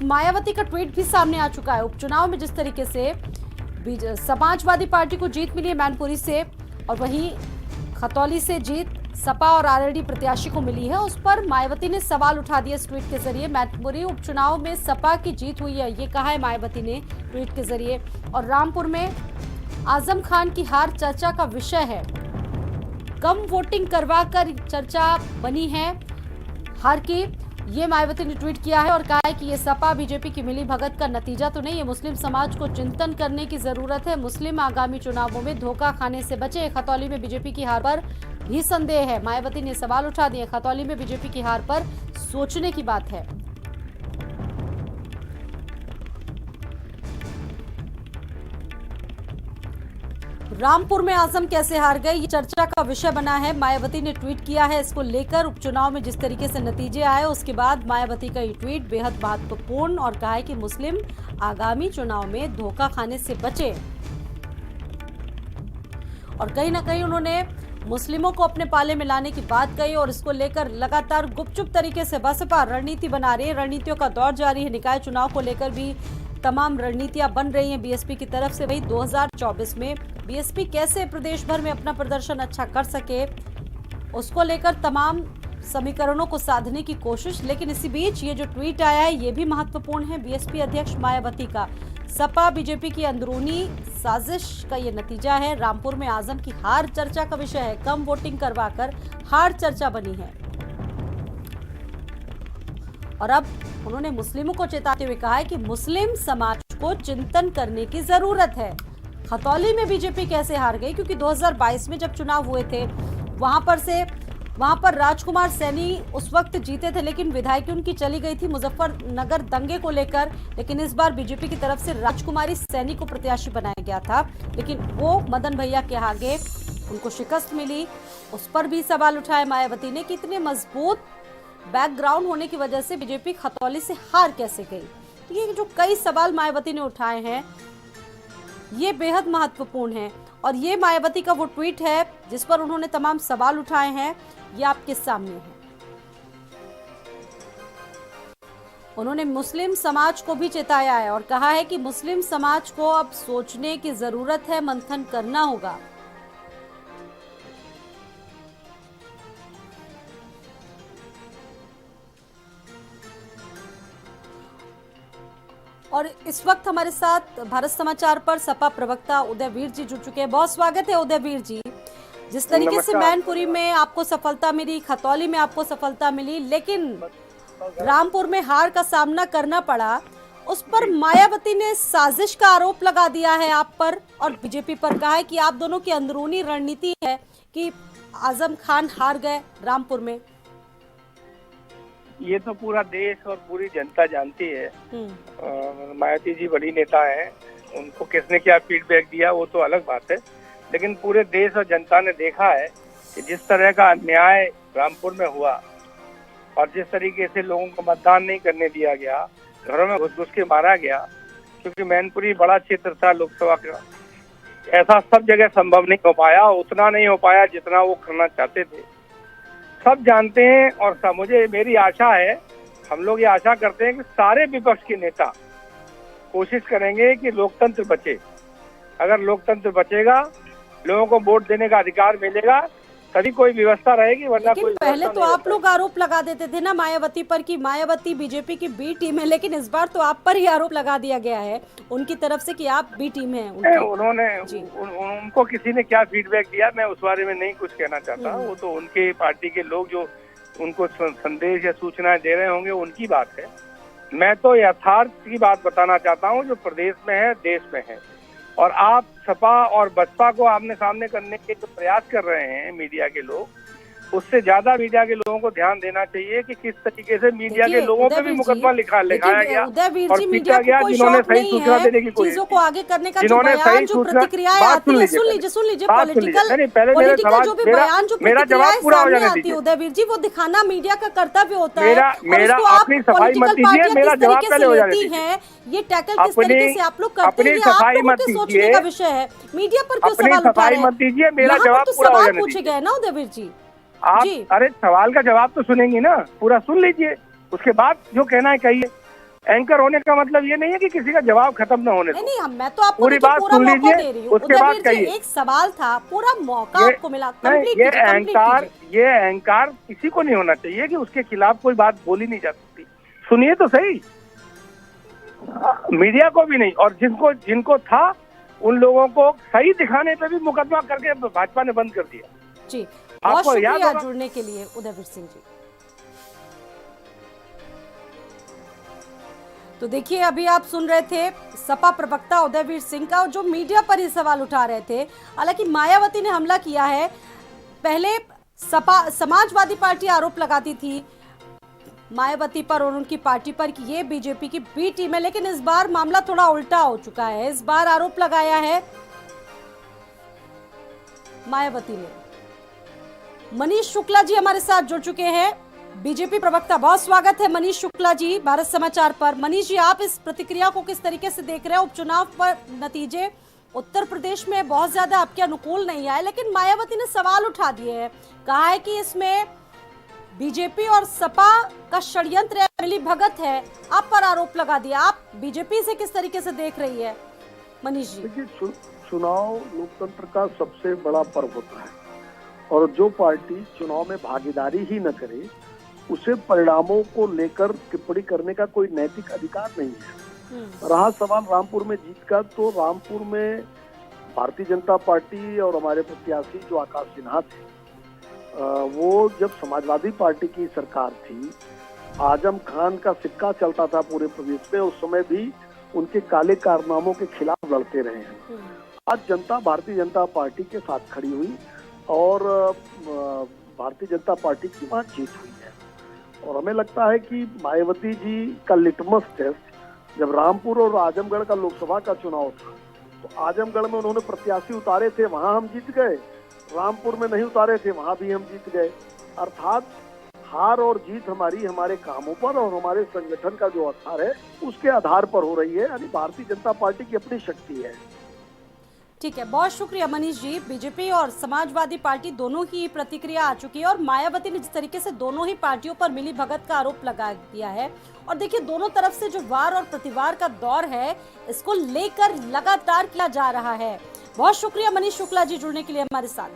मायावती का ट्वीट भी सामने आ चुका है। उपचुनाव में जिस तरीके से समाजवादी पार्टी को जीत मिली है मैनपुरी से, और वहीं खतौली से जीत सपा और आरएलडी प्रत्याशी को मिली है, उस पर मायावती ने सवाल उठा दिया इस ट्वीट के जरिए। मैनपुरी उपचुनाव में सपा की जीत हुई है, ये कहा है मायावती ने ट्वीट के जरिए। और रामपुर में आजम खान की हार चर्चा का विषय है। कम वोटिंग करवाकर चर्चा बनी है हार की, ये मायावती ने ट्वीट किया है और कहा है कि ये सपा बीजेपी की मिली भगत का नतीजा तो नहीं है। मुस्लिम समाज को चिंतन करने की जरूरत है। मुस्लिम आगामी चुनावों में धोखा खाने से बचे। खतौली में बीजेपी की हार पर भी संदेह है। मायावती ने सवाल उठा दिए। खतौली में बीजेपी की हार पर सोचने की बात है। रामपुर में आजम कैसे हार गए, ये चर्चा का विषय बना है। मायावती ने ट्वीट किया है इसको लेकर। उपचुनाव में जिस तरीके से नतीजे आए उसके बाद मायावती का ये ट्वीट बेहद महत्वपूर्ण, और कहा है कि मुस्लिम आगामी चुनाव में धोखा खाने से बचे। और कहीं ना कहीं उन्होंने मुस्लिमों को अपने पाले में लाने की बात कही, और इसको लेकर लगातार गुपचुप तरीके से बसपा रणनीति बना रही है। रणनीतियों का दौर जारी है। निकाय चुनाव को लेकर भी तमाम रणनीतियां बन रही हैं बीएसपी की तरफ से। वही 2024 में बीएसपी कैसे प्रदेश भर में अपना प्रदर्शन अच्छा कर सके, उसको लेकर तमाम समीकरणों को साधने की कोशिश। लेकिन इसी बीच ये जो ट्वीट आया है ये भी महत्वपूर्ण है बीएसपी अध्यक्ष मायावती का। सपा बीजेपी की अंदरूनी साजिश का ये नतीजा है। रामपुर में आजम की हार चर्चा का विषय है। कम वोटिंग करवाकर हार चर्चा बनी है। और अब उन्होंने मुस्लिमों को चेताते हुए कहा है कि मुस्लिम समाज को चिंतन करने की जरूरत है। खतौली में बीजेपी कैसे हार गई, क्योंकि 2022 में जब चुनाव हुए थे वहां पर राजकुमार सैनी उस वक्त जीते थे, लेकिन विधायकी उनकी चली गई थी मुजफ्फरनगर दंगे को लेकर। लेकिन इस बार बीजेपी की तरफ से राजकुमारी सैनी को प्रत्याशी बनाया गया था, लेकिन वो मदन भैया के आगे उनको शिकस्त मिली। उस पर भी सवाल उठाया मायावती ने कि इतने मजबूत बैकग्राउंड होने की वजह से बीजेपी खतौली से हार कैसे गई। तो ये जो कई सवाल मायावती ने उठाए हैं ये बेहद महत्वपूर्ण है। और ये मायावती का वो ट्वीट है जिस पर उन्होंने तमाम सवाल उठाए हैं, ये आपके सामने है। उन्होंने मुस्लिम समाज को भी चेताया है और कहा है कि मुस्लिम समाज को अब सोचने की जरूरत है, मंथन करना होगा। और इस वक्त हमारे साथ भारत समाचार पर सपा प्रवक्ता उदयवीर जी जुड़ चुके हैं। बहुत स्वागत है उदयवीर जी। जिस तरीके से मैनपुरी में आपको सफलता मिली, खतौली में आपको सफलता मिली, लेकिन रामपुर में हार का सामना करना पड़ा, उस पर मायावती ने साजिश का आरोप लगा दिया है आप पर और बीजेपी पर। कहा है कि आप दोनों की अंदरूनी रणनीति है कि आजम खान हार गए रामपुर में। ये तो पूरा देश और पूरी जनता जानती है। मायावती जी बड़ी नेता हैं, उनको किसने क्या फीडबैक दिया वो तो अलग बात है, लेकिन पूरे देश और जनता ने देखा है कि जिस तरह का अन्याय रामपुर में हुआ और जिस तरीके से लोगों को मतदान नहीं करने दिया गया, घरों में घुस घुस के मारा गया, क्योंकि मैनपुरी बड़ा क्षेत्र था लोकसभा का। ऐसा सब जगह संभव नहीं हो पाया, उतना नहीं हो पाया जितना वो करना चाहते थे। सब जानते हैं और मुझे मेरी आशा है, हम लोग ये आशा करते हैं कि सारे विपक्ष के नेता कोशिश करेंगे कि लोकतंत्र बचे। अगर लोकतंत्र बचेगा, लोगों को वोट देने का अधिकार मिलेगा, तभी कोई व्यवस्था रहेगी, वरना कोई। पहले तो आप लोग आरोप लगा देते थे ना मायावती पर कि मायावती बीजेपी की बी टीम है, लेकिन इस बार तो आप पर ही आरोप लगा दिया गया है उनकी तरफ से कि आप बी टीम है। उन्होंने उनको किसी ने क्या फीडबैक दिया मैं उस बारे में नहीं कुछ कहना चाहता। वो तो उनके पार्टी के लोग जो उनको संदेश या सूचनाएं दे रहे होंगे उनकी बात है। मैं तो यथार्थ की बात बताना चाहता हूँ जो प्रदेश में है, देश में है। और आप सपा और बसपा को आमने सामने करने के जो प्रयास कर रहे हैं मीडिया के लोग, उससे ज्यादा मीडिया के लोगों को ध्यान देना चाहिए कि किस तरीके से मीडिया के लोगों पे भी मुकदमा लिखाया गया और पीटा गया, जिन्होंने सही सूचना देने की कोशिश, चीजों को आगे करने का जिन्होंने सही सूचना। सुन लीजिए मेरा जवाब पूरा हो जाने दीजिए। उदयवीर जी, वो दिखाना मीडिया का कर्तव्य होता है। मेरा अपनी सफाई मत दीजिए, मेरा जवाब पहले हो जाने दीजिए। ये टैकल किस तरीके से आप लोग करते हैं, सफाई मत सोचने का विषय है। मीडिया पर क्यों सवाल उठा रहे हैं? मत दीजिए, मेरा जवाब पूरा हो जाने पूछे गए ना उदयवीर जी। आप अरे सवाल का जवाब तो सुनेंगी ना, पूरा सुन लीजिए, उसके बाद जो कहना है कहिए। एंकर होने का मतलब ये नहीं है कि किसी का जवाब खत्म न होने नहीं दो। नहीं, मैं तो आपको पूरी देखिए बात पूरा सुन मौका लीजिए, दे रही हूँ। उसके बाद उदयवीर जी, कहिए। एक सवाल था, पूरा मौका आपको मिला, कंप्लीट ये कीजिए, कंप्लीट कीजिए। ये अहंकार किसी को नहीं होना चाहिए कि उसके खिलाफ कोई बात बोली नहीं जा सकती। सुनिए तो सही, मीडिया को भी नहीं, और जिनको था उन लोगों को सही दिखाने पे भी मुकदमा करके भाजपा ने बंद कर दिया। जी, बहुत आपको याद शुक्रिया होगा, जुड़ने के लिए उदयवीर सिंह जी। तो देखिए, अभी आप सुन रहे थे सपा प्रवक्ता उदयवीर सिंह का, जो मीडिया पर ही सवाल उठा रहे थे। हालांकि मायावती ने हमला किया है, पहले समाजवादी पार्टी आरोप लगाती थी मायावती पर और उनकी पार्टी पर कि ये बीजेपी की बी टीम है, लेकिन इस बार मामला थोड़ा उल्टा हो चुका है। इस बार आरोप लगाया है मायावती ने। मनीष शुक्ला जी हमारे साथ जुड़ चुके हैं, बीजेपी प्रवक्ता। बहुत स्वागत है मनीष शुक्ला जी भारत समाचार पर। मनीष जी, आप इस प्रतिक्रिया को किस तरीके से देख रहे हैं? उपचुनाव पर नतीजे उत्तर प्रदेश में बहुत ज्यादा आपके अनुकूल नहीं आए, लेकिन मायावती ने सवाल उठा दिए हैं, कहा है कि इसमें बीजेपी और सपा का षड्यंत्र है, मिली भगत है, आप पर आरोप लगा दिया। आप बीजेपी से किस तरीके से देख रही है मनीष जी? देखिए, चुनाव लोकतंत्र का सबसे बड़ा पर्व होता है, और जो पार्टी चुनाव में भागीदारी ही न करे उसे परिणामों को लेकर टिप्पणी करने का कोई नैतिक अधिकार नहीं है। रहा सवाल रामपुर में जीत का, तो रामपुर में भारतीय जनता पार्टी और हमारे प्रत्याशी जो आकाश सिन्हा थे, वो जब समाजवादी पार्टी की सरकार थी, आजम खान का सिक्का चलता था पूरे प्रदेश में, उस समय भी उनके काले कारनामों के खिलाफ लड़ते रहे हैं। आज जनता भारतीय जनता पार्टी के साथ खड़ी हुई और भारतीय जनता पार्टी की वहां जीत हुई है। और हमें लगता है कि मायावती जी का लिटमस टेस्ट, जब रामपुर और आजमगढ़ का लोकसभा का चुनाव था, तो आजमगढ़ में उन्होंने प्रत्याशी उतारे थे, वहां हम जीत गए। रामपुर में नहीं उतारे थे, वहां भी हम जीत गए। अर्थात हार और जीत हमारे कामों पर और हमारे संगठन का जो आधार है उसके आधार पर हो रही है। यानी भारतीय जनता पार्टी की अपनी शक्ति है। ठीक है, बहुत शुक्रिया मनीष जी। बीजेपी और समाजवादी पार्टी दोनों की प्रतिक्रिया आ चुकी है, और मायावती ने जिस तरीके से दोनों ही पार्टियों पर मिली भगत का आरोप लगा दिया है, और देखिए दोनों तरफ से जो वार और प्रतिवार का दौर है, इसको लेकर लगातार किया जा रहा है। बहुत शुक्रिया मनीष शुक्ला जी जुड़ने के लिए हमारे साथ।